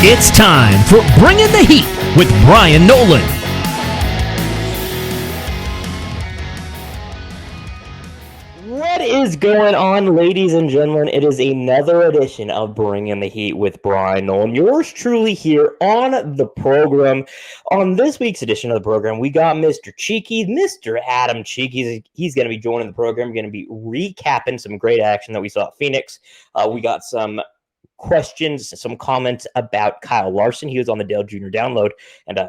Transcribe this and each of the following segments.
It's time for Bringing the Heat with Bryan Nolen. What is going on, ladies and gentlemen? It is another edition of Bringing the Heat with Bryan Nolen. Yours truly here on the program. On this week's edition of the program, we got Mr. Cheeky, Mr. Adam Cheeky. He's going to be joining the program. We're going to be recapping some great action that we saw at Phoenix. We got some questions, some comments about Kyle Larson. He was on the Dale Jr. download, and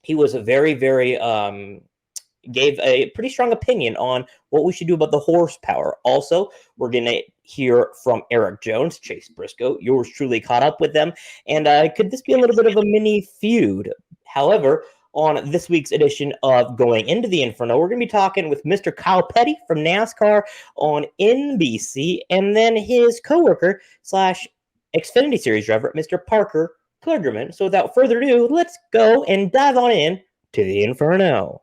he was a very gave a pretty strong opinion on what we should do about the horsepower. Also, we're going to hear from Erik Jones, Chase Briscoe. Yours truly caught up with them. And could this be a little bit of a mini feud? However, on this week's edition of Going Into the Inferno, we're going to be talking with Mr. Kyle Petty from NASCAR on NBC, and then his coworker slash Xfinity Series driver, Mr. Parker Kligerman. So without further ado, let's go and dive on in to the Inferno.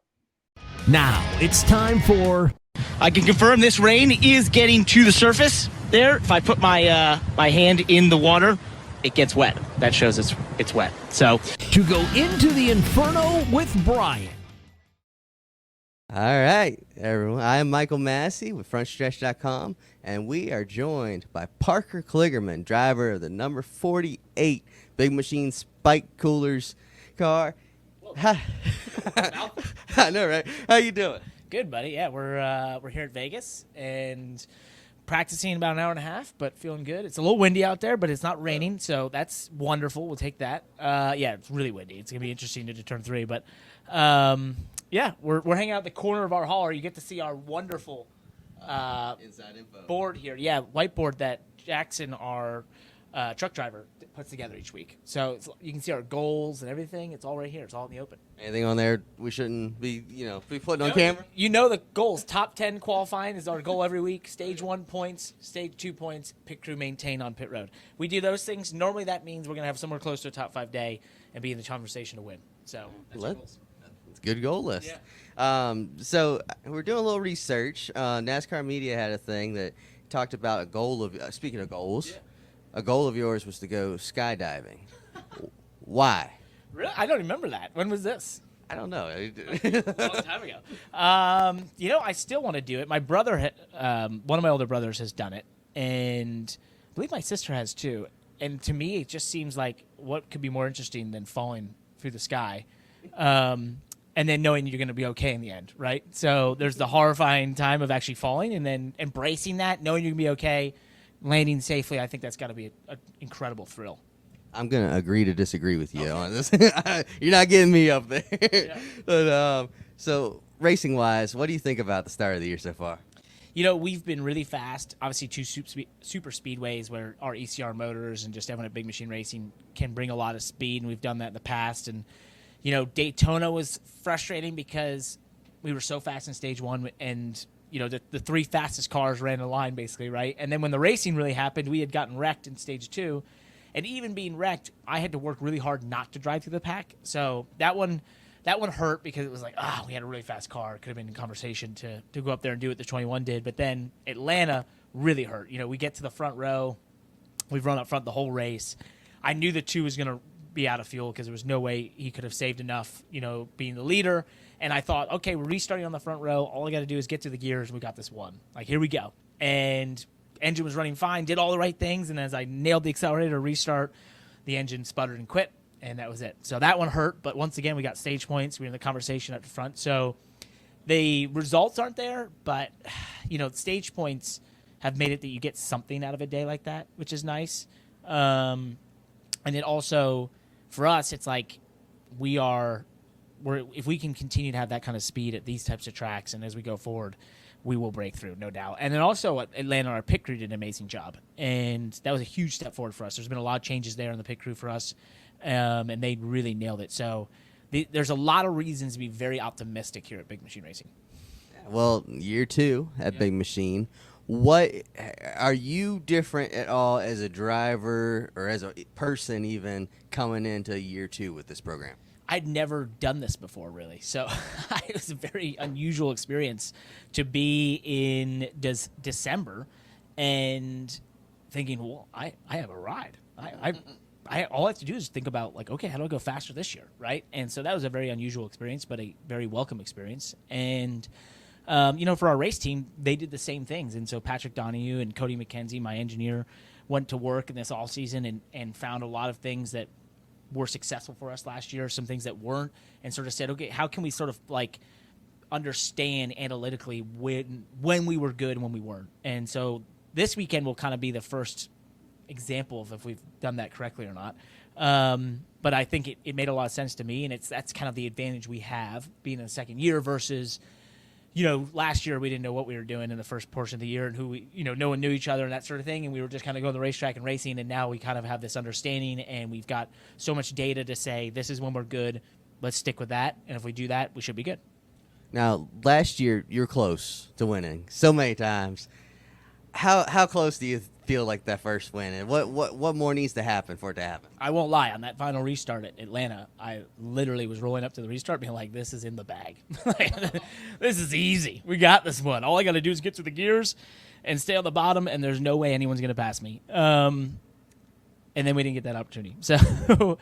Now it's time for... I can confirm this rain is getting to the surface there. If I put my my hand in the water, it gets wet. That shows it's wet. So to go into the Inferno with Bryan. All right, everyone. I am Michael Massey with FrontStretch.com, and we are joined by Parker Kligerman, driver of the number 48 Big Machine Spike Coolers car. I know, right? How you doing? Good, buddy. Yeah, we're here at Vegas and practicing about an hour and a half, but feeling good. It's a little windy out there, but it's not raining, so that's wonderful. We'll take that. Yeah, it's really windy. It's gonna be interesting to turn 3, but yeah, we're hanging out at the corner of our hauler. You get to see our wonderful inside info board here. Yeah, whiteboard that Jackson, our truck driver, puts together each week. So you can see our goals and everything. It's all right here. It's all in the open. Anything on there we shouldn't be, be putting on camera? You know the goals. Top 10 qualifying is our goal every week. Stage 1 points, stage 2 points, pit crew maintain on pit road. We do those things. Normally that means we're going to have somewhere close to a top 5 day and be in the conversation to win. So that's our goals. It's a good goal list. Yeah. So we're doing a little research. NASCAR Media had a thing that talked about a goal of, speaking of goals, a goal of yours was to go skydiving. Why? Really? I don't remember that. When was this? I don't know. A long time ago. I still want to do it. My brother, one of my older brothers has done it, and I believe my sister has too. And to me, it just seems like what could be more interesting than falling through the sky, and then knowing you're going to be okay in the end, right? So there's the horrifying time of actually falling, and then embracing that, knowing you're going to be okay, landing safely. I think that's got to be an incredible thrill. I'm going to agree to disagree with you on this. You're not getting me up there. Yeah. But, so, racing-wise, what do you think about the start of the year so far? We've been really fast. Obviously, 2 super speedways where our ECR motors and just having a Big Machine Racing can bring a lot of speed, and we've done that in the past. And, Daytona was frustrating because we were so fast in Stage 1, and the 3 fastest cars ran the line, basically, right? And then when the racing really happened, we had gotten wrecked in Stage 2. And even being wrecked, I had to work really hard not to drive through the pack. So that one hurt because it was like, we had a really fast car. It could have been in conversation to go up there and do what the 21 did. But then Atlanta really hurt. We get to the front row. We've run up front the whole race. I knew the 2 was going to be out of fuel because there was no way he could have saved enough, being the leader. And I thought, okay, we're restarting on the front row. All I got to do is get to the gears. We got this one. Like, here we go. And engine was running fine, did all the right things. And as I nailed the accelerator to restart, the engine sputtered and quit. And that was it. So that one hurt. But once again, we got stage points. We were in the conversation up front. So the results aren't there. But, stage points have made it that you get something out of a day like that, which is nice. And it also, for us, it's like if we can continue to have that kind of speed at these types of tracks, and as we go forward, we will break through, no doubt. And then also Atlanta, our pit crew did an amazing job, and that was a huge step forward for us. There's been a lot of changes there in the pit crew for us, and they really nailed it. So there's a lot of reasons to be very optimistic here at Big Machine Racing. Well, year 2 at Big Machine. What are you different at all as a driver or as a person even coming into year 2 with this program? I'd never done this before, really. So it was a very unusual experience to be in December and thinking, well, I have a ride. I all I have to do is think about like, okay, how do I go faster this year, right? And so that was a very unusual experience, but a very welcome experience. And for our race team, they did the same things. And so Patrick Donahue and Cody McKenzie, my engineer, went to work in this all season and found a lot of things that were successful for us last year, some things that weren't, and sort of said, okay, how can we sort of like understand analytically when we were good and when we weren't? And so this weekend will kind of be the first example of if we've done that correctly or not. But I think it made a lot of sense to me, and that's kind of the advantage we have being in the second year versus, last year we didn't know what we were doing in the first portion of the year and who we, no one knew each other and that sort of thing. And we were just kind of going to the racetrack and racing. And now we kind of have this understanding and we've got so much data to say, this is when we're good. Let's stick with that. And if we do that, we should be good. Now, last year, you were close to winning so many times. How close do you feel like that first win? And what more needs to happen for it to happen? I won't lie. On that final restart at Atlanta, I literally was rolling up to the restart being like, this is in the bag. This is easy. We got this one. All I got to do is get through the gears and stay on the bottom, and there's no way anyone's going to pass me. And then we didn't get that opportunity. So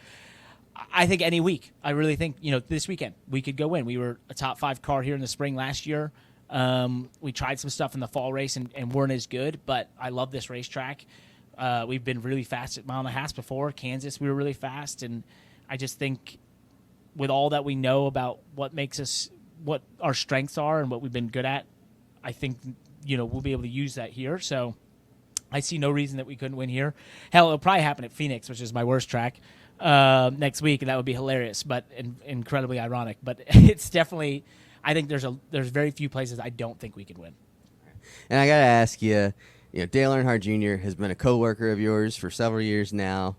I think any week, I really think, this weekend, we could go win. We were a top 5 car here in the spring last year. We tried some stuff in the fall race and weren't as good, but I love this racetrack. We've been really fast at mile and a half before. Kansas, we were really fast, and I just think with all that we know about what makes us, what our strengths are and what we've been good at, I think, we'll be able to use that here. So I see no reason that we couldn't win here. Hell, it'll probably happen at Phoenix, which is my worst track, next week, and that would be hilarious, but incredibly ironic. But it's definitely, I think there's very few places I don't think we could win. And I got to ask you, Dale Earnhardt Jr. has been a coworker of yours for several years now.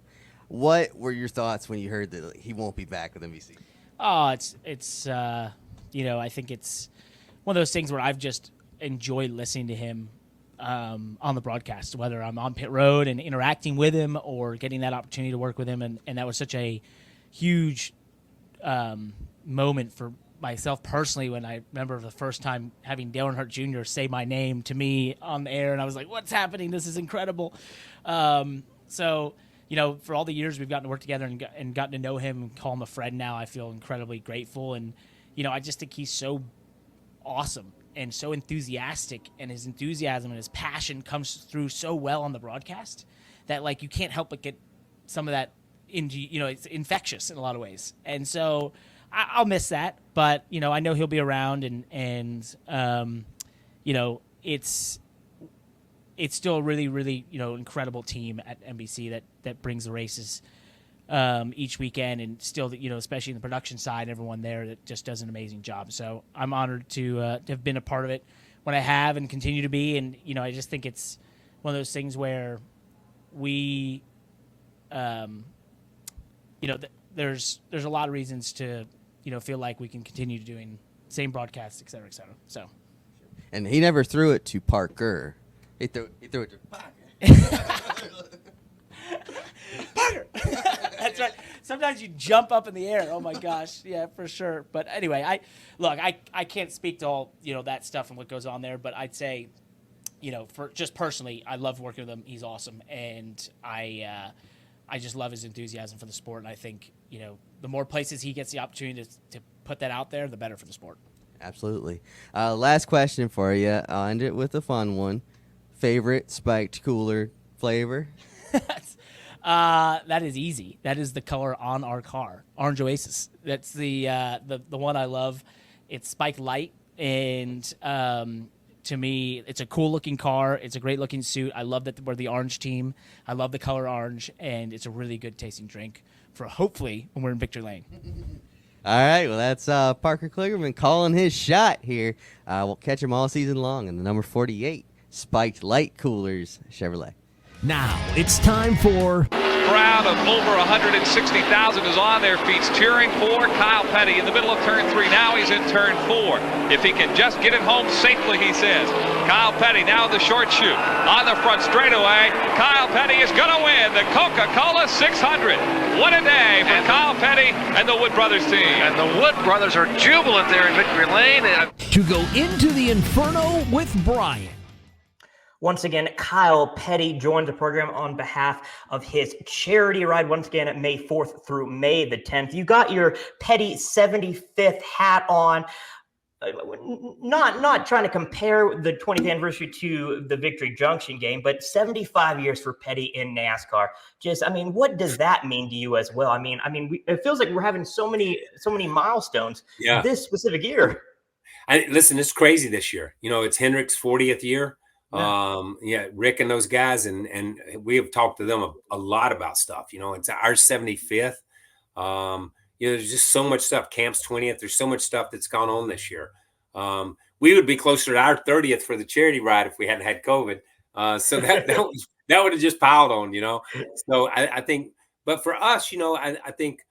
What were your thoughts when you heard that he won't be back with NBC? Oh, it's I think it's one of those things where I've just enjoyed listening to him on the broadcast, whether I'm on pit road and interacting with him or getting that opportunity to work with him. And that was such a huge moment for myself personally when I remember the first time having Dale Earnhardt Jr. say my name to me on the air, and I was like, what's happening? This is incredible. So, for all the years we've gotten to work together and gotten to know him and call him a friend now, I feel incredibly grateful. And, I just think he's so awesome and so enthusiastic, and his enthusiasm and his passion comes through so well on the broadcast that, like, you can't help but get some of that into, it's infectious in a lot of ways. And so I'll miss that, but, I know he'll be around, and it's still a really, really, incredible team at NBC that brings the races each weekend, and still, especially in the production side, everyone there that just does an amazing job. So I'm honored to have been a part of it when I have and continue to be. And, I just think it's one of those things where we, there's a lot of reasons to, feel like we can continue doing same broadcasts, et cetera, et cetera. So. And he never threw it to Parker. He threw it to Parker. Parker! That's right. Sometimes you jump up in the air. Oh, my gosh. Yeah, for sure. But anyway, I can't speak to all, that stuff and what goes on there. But I'd say, for just personally, I love working with him. He's awesome. And I just love his enthusiasm for the sport. And I think, the more places he gets the opportunity to put that out there, the better for the sport. Absolutely. Last question for you. I'll end it with a fun one. Favorite spiked cooler flavor? That is easy. That is the color on our car, Orange Oasis. That's the one I love. It's Spike Light, and to me, it's a cool-looking car. It's a great-looking suit. I love that we're the orange team. I love the color orange, and it's a really good-tasting drink for hopefully when we're in Victory Lane. All right, well, that's Parker Kligerman calling his shot here. We'll catch him all season long in the number 48 Spiked Light Coolers Chevrolet. Now it's time for Crowd of over 160,000 is on their feet cheering for Kyle Petty in the middle of turn 3. Now he's in turn 4. If he can just get it home safely, he says. Kyle Petty now the short chute on the front straightaway. Kyle Petty is going to win the Coca-Cola 600. What a day for Kyle Petty and the Wood Brothers team. And the Wood Brothers are jubilant there in Victory Lane. To go into the Inferno with Bryan. Once again, Kyle Petty joined the program on behalf of his charity ride, once again, at May 4th through May the 10th. You got your Petty 75th hat on. Not trying to compare the 20th anniversary to the Victory Junction game, but 75 years for Petty in NASCAR. Just, I mean, what does that mean to you as well? It feels like we're having so many milestones this specific year. Listen, it's crazy this year. It's Hendrick's 40th year. Rick and those guys, and we have talked to them a lot about stuff. It's our 75th. There's just so much stuff. Camp's 20th. There's so much stuff that's gone on this year. We would be closer to our 30th for the charity ride if we hadn't had COVID. So that would have just piled on, So I think, but for us, I think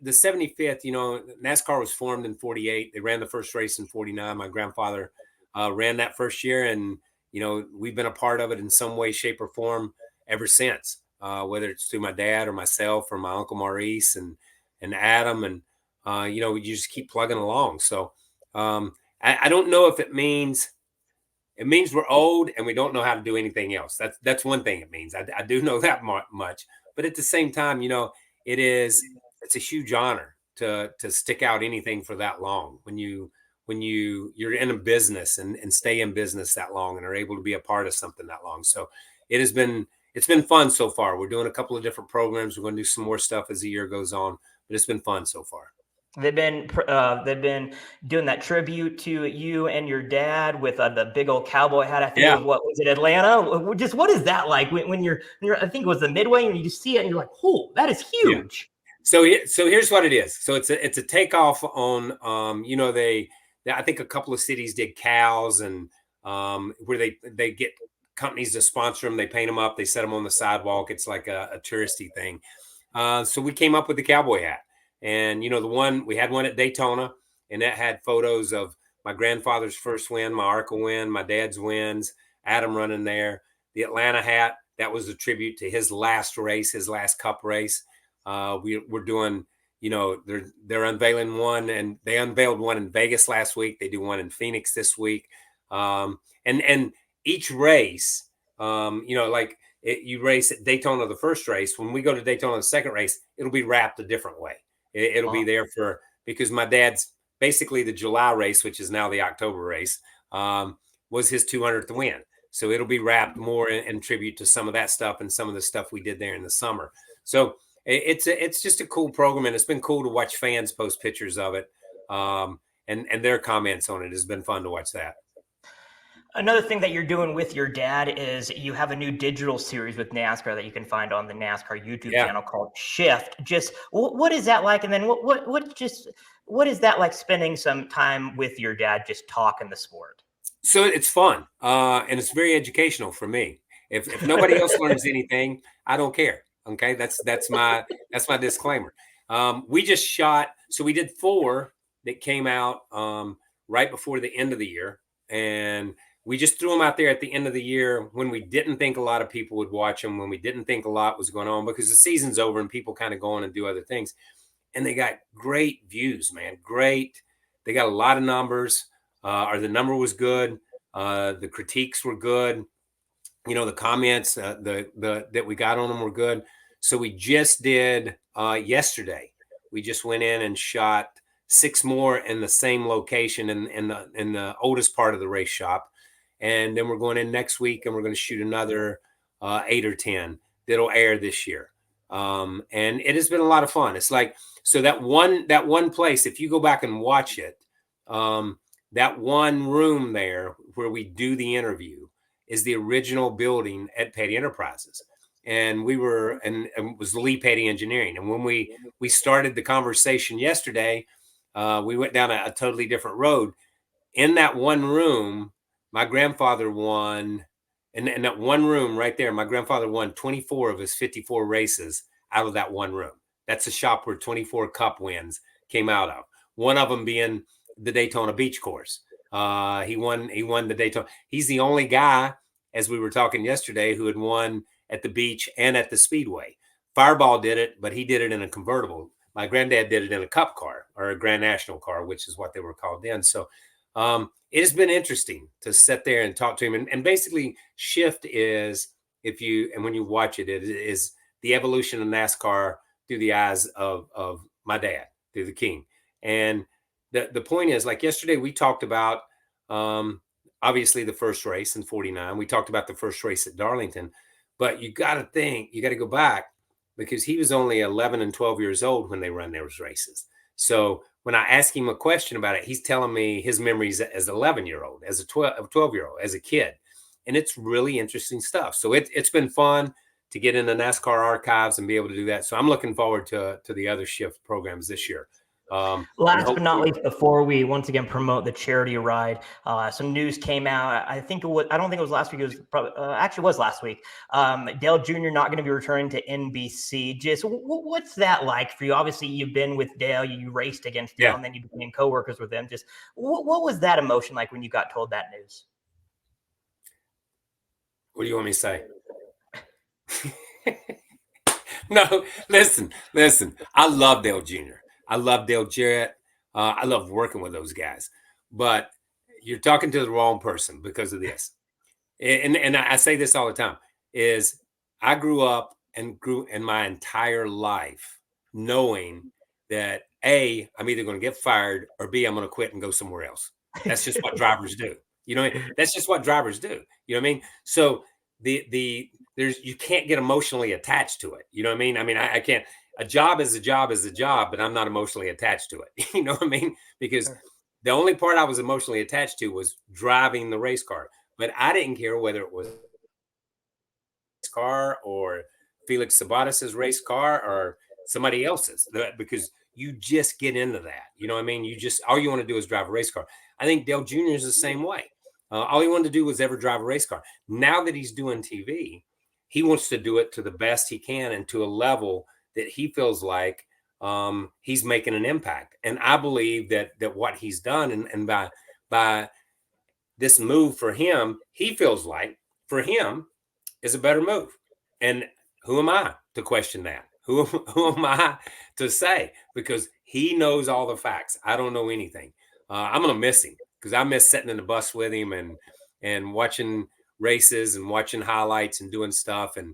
the 75th, NASCAR was formed in 48. They ran the first race in 49. My grandfather ran that first year, and we've been a part of it in some way, shape, or form ever since. Whether it's through my dad or myself or my uncle Maurice and Adam, and you just keep plugging along. So I don't know if it means we're old and we don't know how to do anything else. That's one thing it means. I do know that much, but at the same time, it's a huge honor to stick out anything for that long when you're in a business and stay in business that long and are able to be a part of something that long. So it's been fun so far. We're doing a couple of different programs. We're going to do some more stuff as the year goes on, but it's been fun so far. They've been doing that tribute to you and your dad with the big old cowboy hat. I think it was it Atlanta? Just what is that like when you're I think it was the Midway, and you just see it and you're like, oh, that is huge. Yeah. So here's what it is. So it's a takeoff on I think a couple of cities did cows, and where they get companies to sponsor them. They paint them up. They set them on the sidewalk. It's like a touristy thing. So we came up with the cowboy hat. And, we had one at Daytona, and that had photos of my grandfather's first win, my ARCA win, my dad's wins, Adam running there. The Atlanta hat, that was a tribute to his last race, his last cup race. We're doing, they're unveiling one, and they unveiled one in Vegas last week. They do one in Phoenix this week. And each race, you race at Daytona the first race. When we go to Daytona the second race, it'll be wrapped a different way. It'll be there because my dad's basically the July race, which is now the October race, was his 200th win. So it'll be wrapped more in tribute to some of that stuff and some of the stuff we did there in the summer. So it's just a cool program, and it's been cool to watch fans post pictures of it, and their comments on it. Has been fun to watch that. Another thing that you're doing with your dad is you have a new digital series with NASCAR that you can find on the NASCAR YouTube channel called Shift. Just what is that like? And then what is that like spending some time with your dad, just talking the sport? So it's fun. And it's very educational for me. If nobody else learns anything, I don't care. Okay. That's my disclaimer. We just shot. So we did 4 that came out right before the end of the year. And we just threw them out there at the end of the year when we didn't think a lot of people would watch them, when we didn't think a lot was going on, because the season's over and people kind of go on and do other things. And they got great views, man. Great. They got a lot of numbers. The number was good. The critiques were good. The comments that we got on them were good. So we just did yesterday. We just went in and shot 6 more in the same location in the oldest part of the race shop. And then we're going in next week, and we're going to shoot another 8 or 10 that'll air this year. And it has been a lot of fun. It's like, so that one place, if you go back and watch it, that one room there where we do the interview is the original building at Petty Enterprises. And it was Lee Petty Engineering. And when we started the conversation yesterday, we went down a totally different road. In that one room, my grandfather won, and in that one room right there, my grandfather won 24 of his 54 races out of that one room. That's a shop where 24 cup wins came out of. One of them being the Daytona Beach course. He won the Daytona. He's the only guy, as we were talking yesterday, who had won at the beach and at the Speedway. Fireball did it, but he did it in a convertible. My granddad did it in a cup car, or a Grand National car, which is what they were called then. So It has been interesting to sit there and talk to him. And basically, shift is when you watch it, it is the evolution of NASCAR through the eyes of my dad, through the King. And the point is, like yesterday, we talked about obviously the first race in 49. We talked about the first race at Darlington. But you got to go back because he was only 11 and 12 years old when they run those races. So when I ask him a question about it, he's telling me his memories as an 11-year-old, as a 12-year-old, as a kid. And it's really interesting stuff. So it's been fun to get in the NASCAR archives and be able to do that. So I'm looking forward to the other shift programs this year. Last but not least, before we once again promote the charity ride, some news came out. I don't think it was last week. It was probably actually was last week. Dale Jr. not going to be returning to NBC. Just what's that like for you? Obviously, you've been with Dale. You raced against Dale, and then you became coworkers with him. Just what was that emotion like when you got told that news? What do you want me to say? No, listen. I love Dale Jr. I love Dale Jarrett. I love working with those guys. But you're talking to the wrong person because of this. And I say this all the time, is I grew up and grew in my entire life knowing that A, I'm either going to get fired, or B, I'm going to quit and go somewhere else. That's just what drivers do. You know what I mean? That's just what drivers do. You know what I mean? So you can't get emotionally attached to it. You know what I mean? I mean, I can't. A job is a job is a job, but I'm not emotionally attached to it. You know what I mean? Because the only part I was emotionally attached to was driving the race car. But I didn't care whether it was car or Felix Sabatis's race car or somebody else's, because you just get into that. You know what I mean? All you want to do is drive a race car. I think Dale Jr. is the same way. All he wanted to do was ever drive a race car. Now that he's doing TV, he wants to do it to the best he can and to a level that he feels like he's making an impact. And I believe that what he's done and by this move for him, he feels like for him is a better move. And who am I to question that? Who am I to say? Because he knows all the facts. I don't know anything. I'm going to miss him because I miss sitting in the bus with him and watching races and watching highlights and doing stuff. And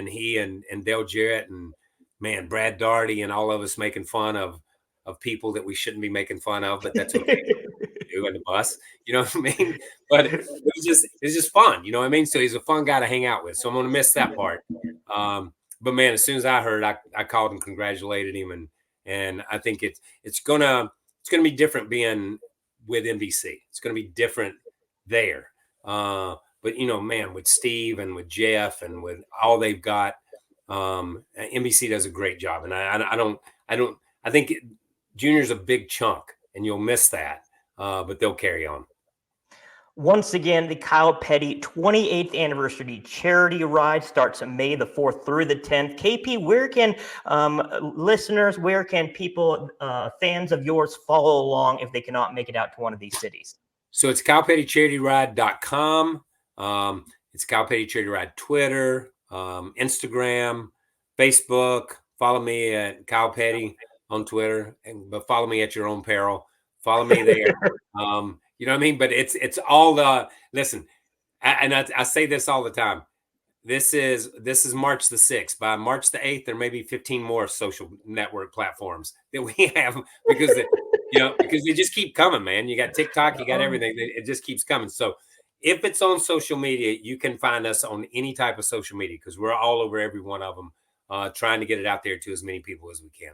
he and Dale Jarrett and man, Brad Daugherty and all of us making fun of people that we shouldn't be making fun of, but that's okay. Do in the bus, you know what I mean? But it's just fun, you know what I mean? So he's a fun guy to hang out with. So I'm gonna miss that part. But man, as soon as I heard, I called and congratulated him, and I think it's gonna be different being with NBC. It's gonna be different there. But you know, man, with Steve and with Jeff and with all they've got. NBC does a great job, and I think Junior's a big chunk, and you'll miss that, but they'll carry on. Once again, the Kyle Petty 28th anniversary charity ride starts May the 4th through the 10th. KP, where can listeners, where can people, fans of yours, follow along if they cannot make it out to one of these cities? So it's KylePettyCharityRide.com. It's Kyle Petty Charity Ride Twitter, Instagram, Facebook. Follow me at Kyle Petty on Twitter, but follow me at your own peril. Follow me there. You know what I mean? But it's all the listen. I say this all the time. This is March the 6th. By March the 8th, there may be 15 more social network platforms that we have because they just keep coming, man. You got TikTok, you got everything. It just keeps coming. So if it's on social media, you can find us on any type of social media because we're all over every one of them, trying to get it out there to as many people as we can.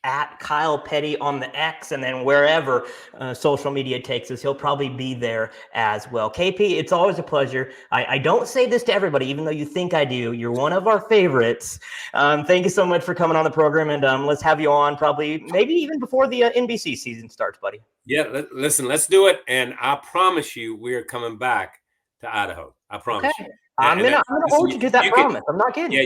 At Kyle Petty on the X, and then wherever social media takes us, he'll probably be there as well. KP, it's always a pleasure. I don't say this to everybody, even though you think I do. You're one of our favorites. Thank you so much for coming on the program, and let's have you on maybe even before the NBC season starts, buddy. Yeah, listen, let's do it, and I promise you we're coming back to Idaho. I promise you. I'm gonna hold you to that promise. I'm not kidding. Yeah,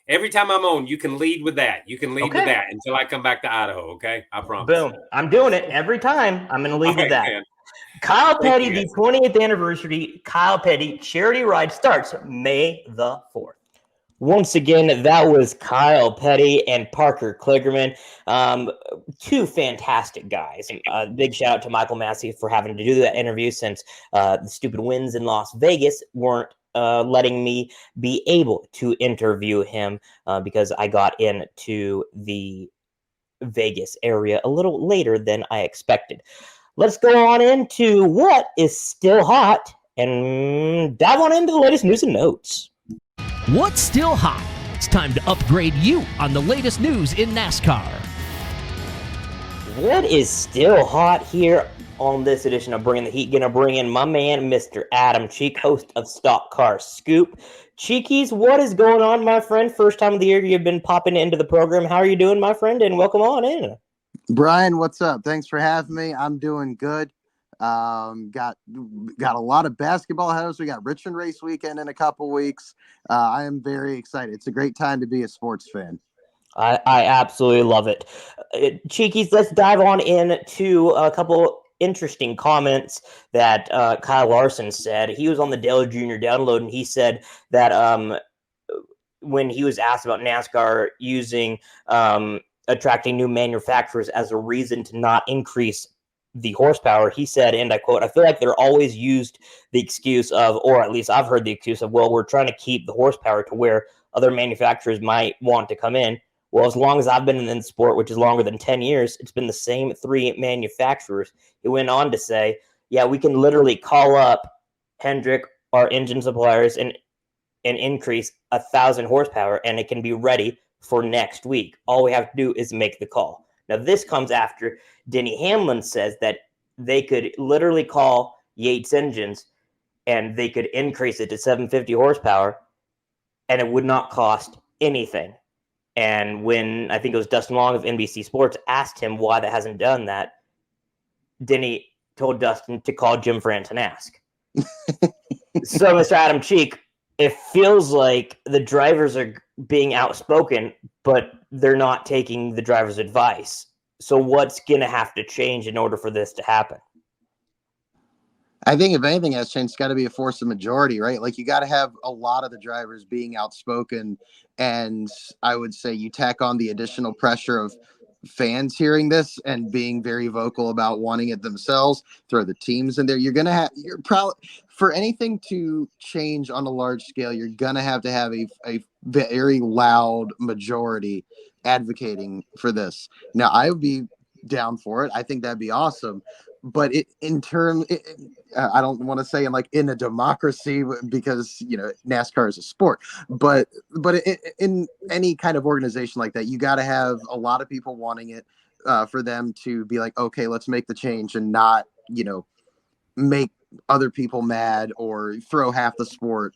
every time I'm on, you can lead with that. You can lead with that until I come back to Idaho, okay? I promise. Boom. I'm doing it every time. I'm going to lead with that. Man. Kyle Petty, the 20th anniversary Kyle Petty charity ride starts May the 4th. Once again, that was Kyle Petty and Parker Kligerman, two fantastic guys. Big shout out to Michael Massey for having to do that interview since the stupid wins in Las Vegas weren't letting me be able to interview him because I got into the Vegas area a little later than I expected. Let's go on into what is still hot and dive on into the latest news and notes. What's still hot? It's time to upgrade you on the latest news in NASCAR. What is still hot here on this edition of Bringing the Heat? Gonna bring in my man, Mr. Adam Cheek, host of Stock Car Scoop. Cheekies, what is going on, my friend? First time of the year you've been popping into the program. How are you doing, my friend? And welcome on in. Brian, what's up? Thanks for having me. I'm doing good. Got a lot of basketball ahead of us. We got Richmond race weekend in a couple weeks. I am very excited. It's a great time to be a sports fan. I absolutely love it. Cheekies, let's dive on into a couple interesting comments that Kyle Larson said. He was on the Dale Jr. download, and he said that when he was asked about NASCAR using attracting new manufacturers as a reason to not increase the horsepower, he said, and I quote, "I feel like they're always used the excuse of, or at least I've heard the excuse of, well, we're trying to keep the horsepower to where other manufacturers might want to come in. Well, as long as I've been in the sport, which is longer than 10 years, it's been the same three manufacturers." He went on to say, yeah, we can literally call up Hendrick, our engine suppliers, and increase 1,000 horsepower, and it can be ready for next week. All we have to do is make the call. Now, this comes after Denny Hamlin says that they could literally call Yates engines and they could increase it to 750 horsepower and it would not cost anything. And when I think it was Dustin Long of NBC Sports asked him why that hasn't done that, Denny told Dustin to call Jim France and ask. So, Mr. Adam Cheek, it feels like the drivers are being outspoken, but they're not taking the driver's advice. So what's going to have to change in order for this to happen? I think if anything has changed, it's got to be a force of majority, right? Like you got to have a lot of the drivers being outspoken. And I would say you tack on the additional pressure of fans hearing this and being very vocal about wanting it themselves, throw the teams in there. You're probably, for anything to change on a large scale, you're going to have a very loud majority advocating for this. Now, I would be down for it. I think that'd be awesome. But I don't want to say in a democracy because NASCAR is a sport, but in any kind of organization like that, you got to have a lot of people wanting it for them to be like, okay, let's make the change and not make other people mad or throw half the sport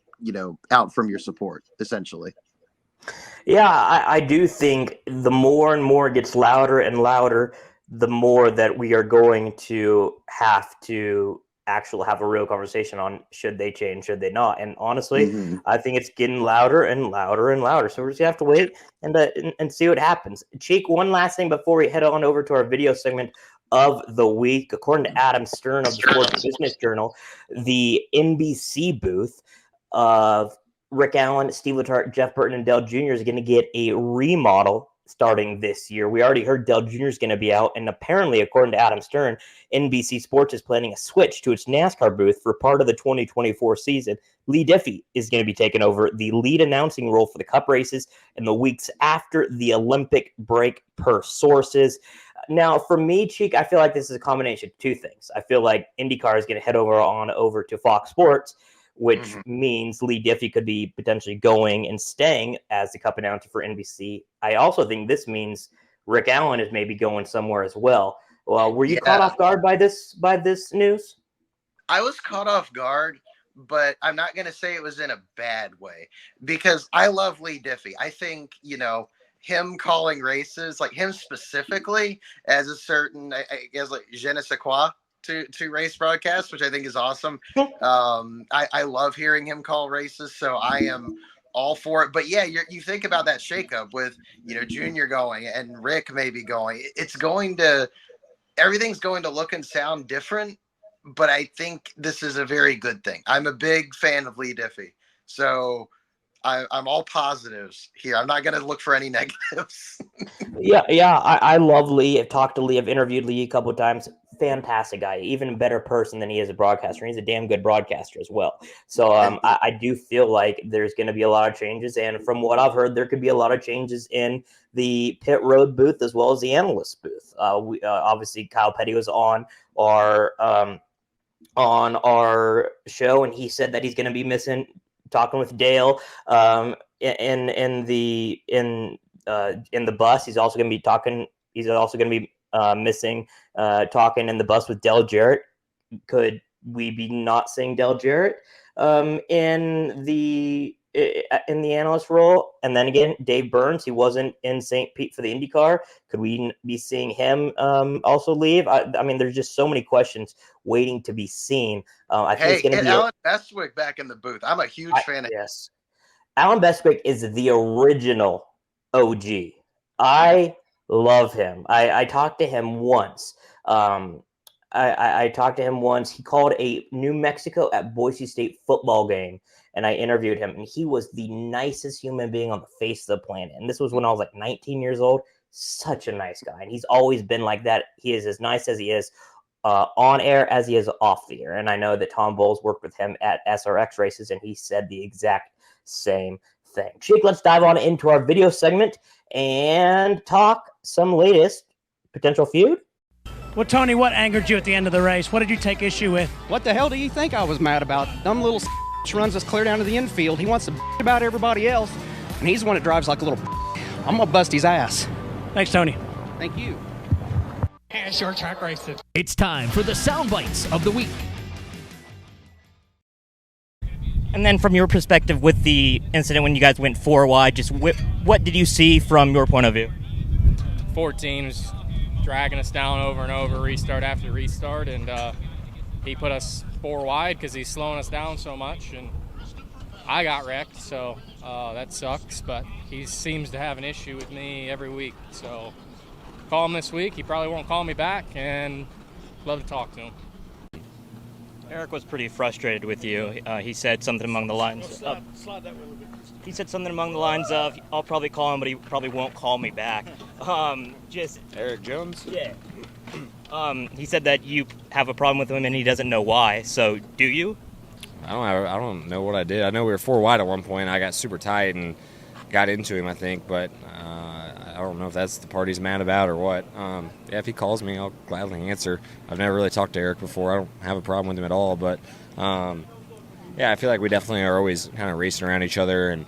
out from your support essentially. Yeah, I do think the more and more it gets louder and louder, the more that we are going to have to actually have a real conversation on should they change, should they not. And honestly, I think it's getting louder and louder and louder. So we're just going to have to wait and see what happens. Cheek, one last thing before we head on over to our video segment of the week. According to Adam Stern of the Sports Business Journal, the NBC booth of Rick Allen, Steve Letarte, Jeff Burton, and Dale Jr. is going to get a remodel starting this year. We already heard Dale Jr. is going to be out, and apparently, according to Adam Stern, NBC Sports is planning a switch to its NASCAR booth for part of the 2024 season. Lee Diffie is going to be taking over the lead announcing role for the Cup races in the weeks after the Olympic break, per sources. Now, for me, Cheek, I feel like this is a combination of two things. I feel like IndyCar is going to head over to Fox Sports, which means Lee Diffie could be potentially going and staying as the Cup announcer for NBC. I also think this means Rick Allen is maybe going somewhere as well. Well, were you caught off guard by this news? I was caught off guard, but I'm not going to say it was in a bad way because I love Lee Diffie. I think, him calling races, like him specifically as a certain, I guess, like je ne sais quoi to race broadcasts, which I think is awesome. I love hearing him call races, so I am all for it. But yeah, you think about that shakeup with Junior going and Rick maybe going. Everything's going to look and sound different, but I think this is a very good thing. I'm a big fan of Lee Diffie, so I'm all positives here. I'm not going to look for any negatives. Yeah. I love Lee. I've talked to Lee. I've interviewed Lee a couple of times. Fantastic guy, even a better person than he is a broadcaster. He's a damn good broadcaster as well. So I do feel like there's going to be a lot of changes. And from what I've heard, there could be a lot of changes in the pit road booth as well as the analyst booth. Obviously, Kyle Petty was on our show, and he said that he's going to be missing talking with Dale in the bus. He's also going to be talking. He's also going to be missing talking in the bus with Del Jarrett. Could we be not seeing Del Jarrett in the analyst role? And then again, Dave Burns, he wasn't in St. Pete for the IndyCar. Could we be seeing him also leave? I mean, there's just so many questions waiting to be seen. I think it's going to be Alan Bestwick back in the booth. I'm a huge fan of. Yes, Alan Bestwick is the original OG. I love him. I talked to him once. I talked to him once. He called a New Mexico at Boise State football game, and I interviewed him, and he was the nicest human being on the face of the planet. And this was when I was like 19 years old. Such a nice guy, and he's always been like that. He is as nice as he is on air as he is off the air. And I know that Tom Bowles worked with him at SRX races, and he said the exact same thing. Cheek, let's dive on into our video segment and talk some latest potential feud. Well, Tony, what angered you at the end of the race? What did you take issue with? What the hell do you think I was mad about? Dumb little runs us clear down to the infield. He wants to about everybody else, and he's the one that drives like a little. I'm gonna bust his ass. Thanks, Tony. Thank you. And short track races. It's time for the sound bites of the week. And then from your perspective with the incident when you guys went 4 wide, just what did you see from your point of view? 14 was dragging us down over and over, restart after restart, and he put us 4 wide because he's slowing us down so much, and I got wrecked, so that sucks, but he seems to have an issue with me every week, so call him this week. He probably won't call me back, and love to talk to him. Erik was pretty frustrated with you. He said something along the lines of, he said something along the lines of, I'll probably call him, but he probably won't call me back. Erik Jones? Yeah. He said that you have a problem with him and he doesn't know why. So do you? I don't know what I did. I know we were 4 wide at one point. I got super tight and got into him, I think, but I don't know if that's the part he's mad about or what. Yeah, if he calls me, I'll gladly answer. I've never really talked to Erik before. I don't have a problem with him at all, but yeah, I feel like we definitely are always kind of racing around each other, and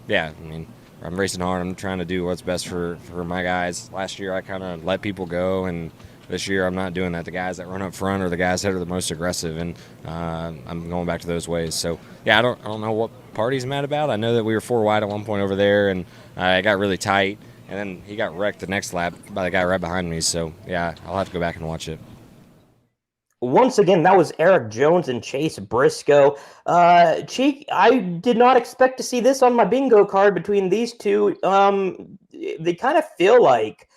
yeah, I mean, I'm racing hard. I'm trying to do what's best for my guys. Last year, I kind of let people go, and this year, I'm not doing that. The guys that run up front are the guys that are the most aggressive, and I'm going back to those ways. So, yeah, I don't know what part he's mad about. I know that we were 4 wide at one point over there, and I got really tight, and then he got wrecked the next lap by the guy right behind me. So, yeah, I'll have to go back and watch it. Once again, that was Erik Jones and Chase Briscoe. Cheek, I did not expect to see this on my bingo card between these two. They kind of feel like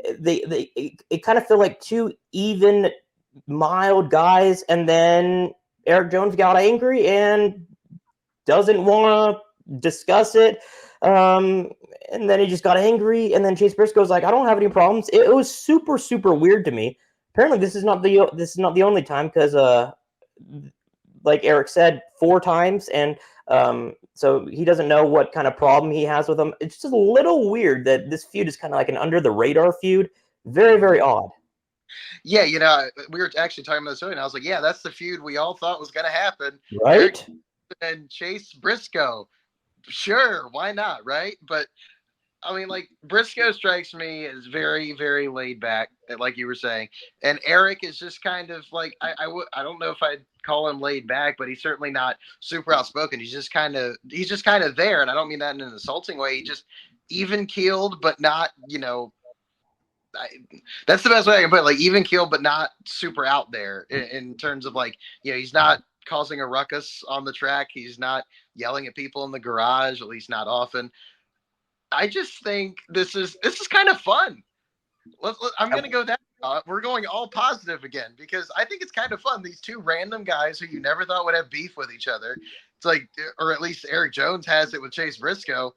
it kind of feel like two even, mild guys, and then Erik Jones got angry and doesn't want to discuss it. And then he just got angry, and then Chase Briscoe's like, I don't have any problems. It was super, super weird to me. Apparently, this is not the only time, because like Erik said, 4 times, and so he doesn't know what kind of problem he has with him. It's just a little weird that this feud is kind of like an under the radar feud. Very, very odd. Yeah, you know, we were actually talking about this earlier, and I was like, yeah, that's the feud we all thought was going to happen. Right? Erik and Chase Briscoe. Sure, why not, right? But I mean, like, Briscoe strikes me as very, very laid back, like you were saying, and Erik is just kind of like, I don't know if I'd call him laid back, but he's certainly not super outspoken. He's just kind of there, and I don't mean that in an insulting way. He just even keeled, but not, you know, that's the best way I can put it. Like, even keeled, but not super out there in terms of, like, you know, he's not causing a ruckus on the track. He's not yelling at people in the garage, at least not often. I just think this is kind of fun. I'm going to go that. We're going all positive again, because I think it's kind of fun. These two random guys who you never thought would have beef with each other It's like, or at least Erik Jones has it with Chase Briscoe.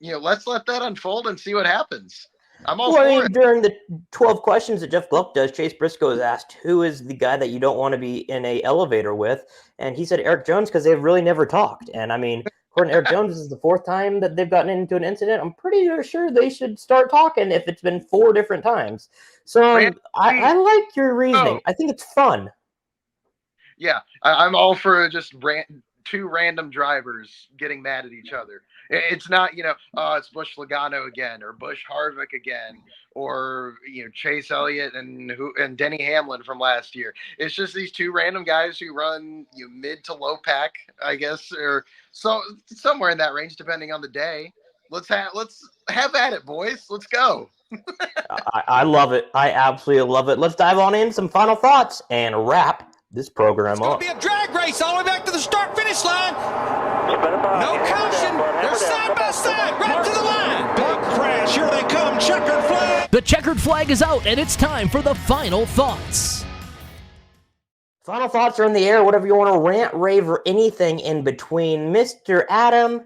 Let's let that unfold and see what happens. I'm all for it. During the 12 questions that Jeff Gluck does, Chase Briscoe is asked, who is the guy that you don't want to be in a elevator with? And he said Erik Jones because they've really never talked. And I mean, according to Erik Jones, this is the 4th time that they've gotten into an incident. I'm pretty sure they should start talking if it's been 4 different times. So I like your reasoning. I think it's fun. Yeah, I'm all for just 2 random drivers getting mad at each other. It's not, it's Busch Logano again, or Busch Harvick again, or Chase Elliott and Denny Hamlin from last year. It's just these 2 random guys who run mid to low pack, I guess, or so somewhere in that range, depending on the day. Let's have at it, boys. Let's go. I love it. I absolutely love it. Let's dive on in some final thoughts and wrap this program up. It's going to be a drag race all the way back to the start-finish line. No caution. They're side by side, right to the line. Big crash. Here they come. Checkered flag. The checkered flag is out, and it's time for the final thoughts. Final thoughts are in the air. Whatever you want to rant, rave, or anything in between. Mr. Adam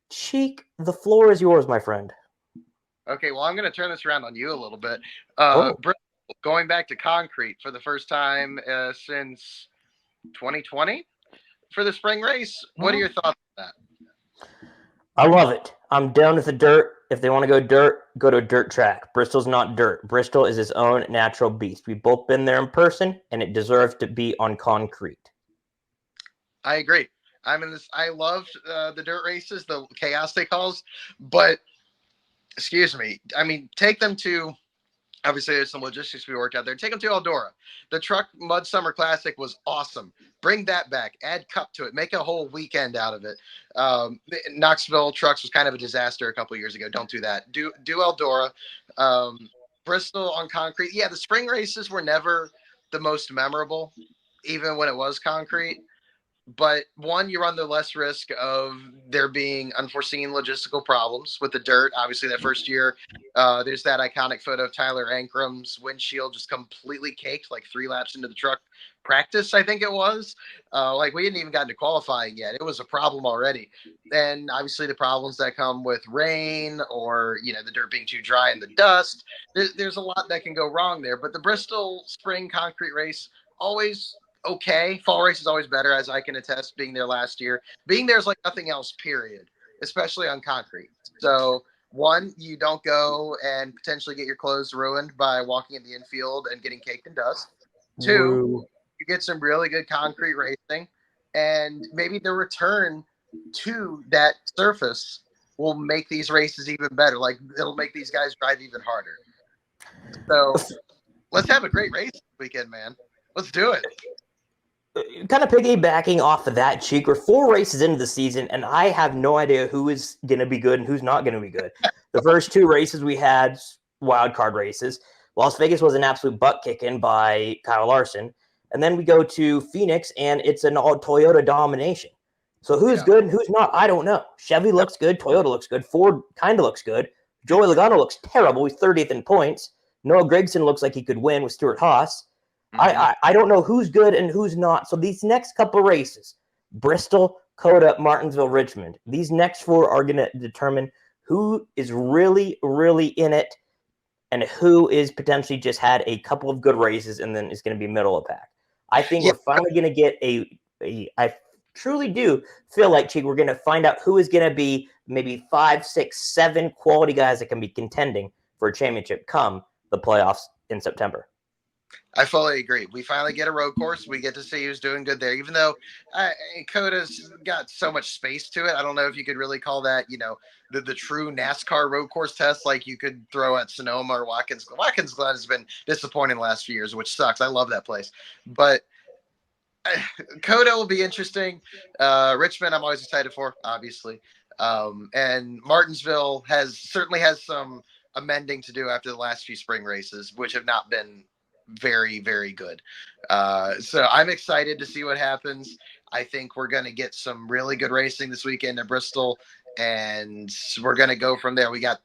Cheek, the floor is yours, my friend. Okay, well, I'm going to turn this around on you a little bit. Going back to concrete for the first time since 2020 for the spring race. What are your thoughts on that? I love it. I'm down with the dirt. If they want to go dirt, go to a dirt track. Bristol's not dirt. Bristol is its own natural beast. We've both been there in person, and it deserves to be on concrete. I agree. I loved the dirt races, the chaos they calls, but excuse me. I mean, take them to. Obviously, there's some logistics we worked out there. Take them to Eldora. The Truck Mud Summer Classic was awesome. Bring that back. Add Cup to it. Make a whole weekend out of it. Knoxville Trucks was kind of a disaster a couple years ago. Don't do that. Do Eldora. Bristol on concrete. Yeah, the spring races were never the most memorable, even when it was concrete. But one, you run the less risk of there being unforeseen logistical problems with the dirt. Obviously, that first year, there's that iconic photo of Tyler Ankram's windshield just completely caked like 3 laps into the truck practice, I think it was. We hadn't even gotten to qualifying yet. It was a problem already. And obviously the problems that come with rain or, the dirt being too dry in the dust. There's a lot that can go wrong there. But the Bristol spring concrete race always okay. Fall race is always better, as I can attest, being there last year. Being there is like nothing else, period, especially on concrete. So, one, you don't go and potentially get your clothes ruined by walking in the infield and getting caked in dust. 2, you get some really good concrete racing, and maybe the return to that surface will make these races even better. Like, it'll make these guys drive even harder. So, let's have a great race this weekend, man. Let's do it. Kind of piggybacking off of that, Cheek, we're 4 races into the season, and I have no idea who is going to be good and who's not going to be good. The first 2 races we had wild card races. Las Vegas was an absolute butt kicking by Kyle Larson. And then we go to Phoenix, and it's an all Toyota domination. So who's good and who's not, I don't know. Chevy looks good. Toyota looks good. Ford kind of looks good. Joey Logano looks terrible. He's 30th in points. Noah Gragson looks like he could win with Stuart Haas. I don't know who's good and who's not. So these next couple races, Bristol, Coda, Martinsville, Richmond, these next 4 are going to determine who is really, really in it and who is potentially just had a couple of good races and then is going to be middle of pack. I think we're finally going to get I truly do feel like, Cheek, we're going to find out who is going to be maybe 5, 6, 7 quality guys that can be contending for a championship come the playoffs in September. I fully agree. We finally get a road course. We get to see who's doing good there, even though Coda's got so much space to it. I don't know if you could really call that, the true NASCAR road course test like you could throw at Sonoma or Watkins. Watkins Glen has been disappointing the last few years, which sucks. I love that place. But Coda will be interesting. Richmond, I'm always excited for, obviously. And Martinsville certainly has some amending to do after the last few spring races, which have not been very, very good. So I'm excited to see what happens. I think we're going to get some really good racing this weekend at Bristol, and we're going to go from there. We got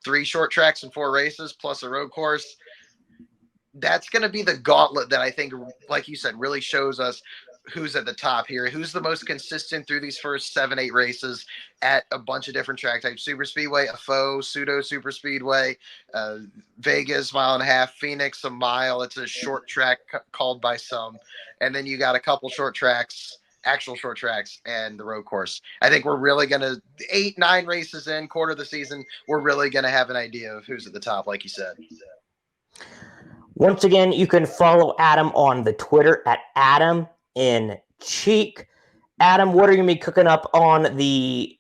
3 short tracks and 4 races plus a road course. That's going to be the gauntlet that I think, like you said, really shows us who's at the top here. Who's the most consistent through these first 7-8 races at a bunch of different track types? Super Speedway, a faux pseudo Super Speedway, Vegas 1.5 miles, Phoenix a mile. It's a short track called by some, and then you got a couple short tracks, actual short tracks, and the road course. I think we're really gonna 8-9 races in, quarter of the season, we're really gonna have an idea of who's at the top, like you said. Once again, you can follow Adam on the Twitter at Adam in Cheek. Adam, what are you going to be cooking up on the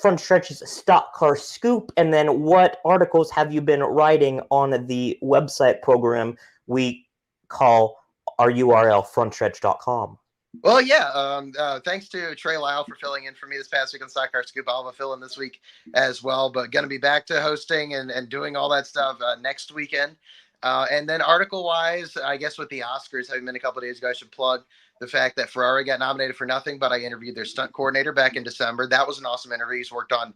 Front Stretch's Stock Car Scoop? And then what articles have you been writing on the website program we call our URL, frontstretch.com? Well, yeah. Thanks to Trey Lyle for filling in for me this past week on Stock Car Scoop. I'll have a fill in this week as well, but going to be back to hosting and doing all that stuff next weekend. And then article-wise, I guess with the Oscars having been a couple of days ago, I should plug the fact that Ferrari got nominated for nothing, but I interviewed their stunt coordinator back in December. That was an awesome interview. He's worked on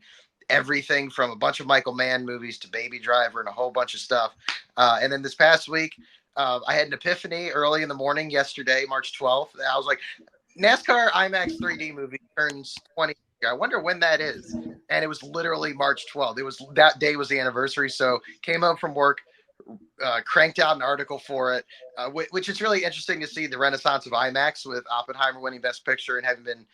everything from a bunch of Michael Mann movies to Baby Driver and a whole bunch of stuff. And then this past week, I had an epiphany early in the morning yesterday, March 12th. I was like, NASCAR IMAX 3D movie turns 20. I wonder when that is. And it was literally March 12th. It was that day was the anniversary. So came home from work, cranked out an article for it, which is really interesting to see the renaissance of IMAX with Oppenheimer winning Best Picture and having been,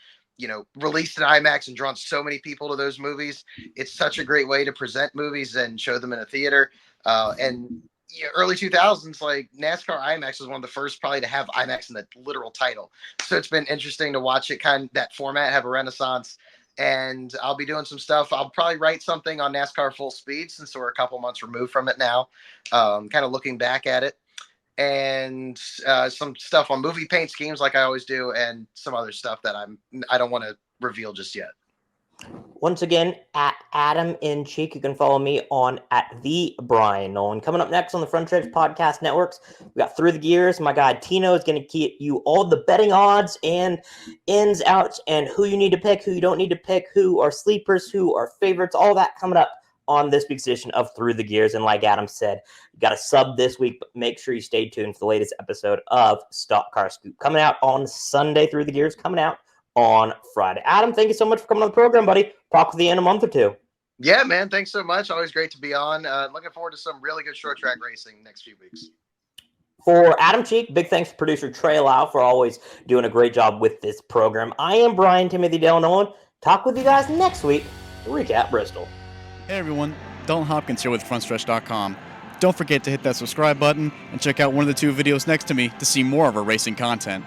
released in IMAX and drawn so many people to those movies. It's such a great way to present movies and show them in a theater. Early 2000s, like NASCAR IMAX was one of the first probably to have IMAX in the literal title. So it's been interesting to watch it that format have a renaissance. And I'll be doing some stuff. I'll probably write something on NASCAR Full Speed since we're a couple months removed from it now, kind of looking back at it, and some stuff on movie paint schemes like I always do, and some other stuff that I don't want to reveal just yet. Once again, at Adam in Cheek. You can follow me on at the Bryan Nolen. Coming up next on the Front Stretch Podcast Networks, we got Through the Gears. My guy Tino is going to keep you all the betting odds and ins, outs, and who you need to pick, who you don't need to pick, who are sleepers, who are favorites, all that coming up on this week's edition of Through the Gears. And like Adam said, you got a sub this week, but make sure you stay tuned for the latest episode of Stock Car Scoop coming out on Sunday. Through the Gears coming out on Friday. Adam, thank you so much for coming on the program, buddy. Talk with you in a month or two. Yeah, man. Thanks so much. Always great to be on. Looking forward to some really good short track racing next few weeks. For Adam Cheek, big thanks to producer Trey Lau for always doing a great job with this program. I am Brian Timothy Dale Nolen. Talk with you guys next week. Recap Bristol. Hey everyone, Dalton Hopkins here with frontstretch.com. Don't forget to hit that subscribe button and check out one of the 2 videos next to me to see more of our racing content.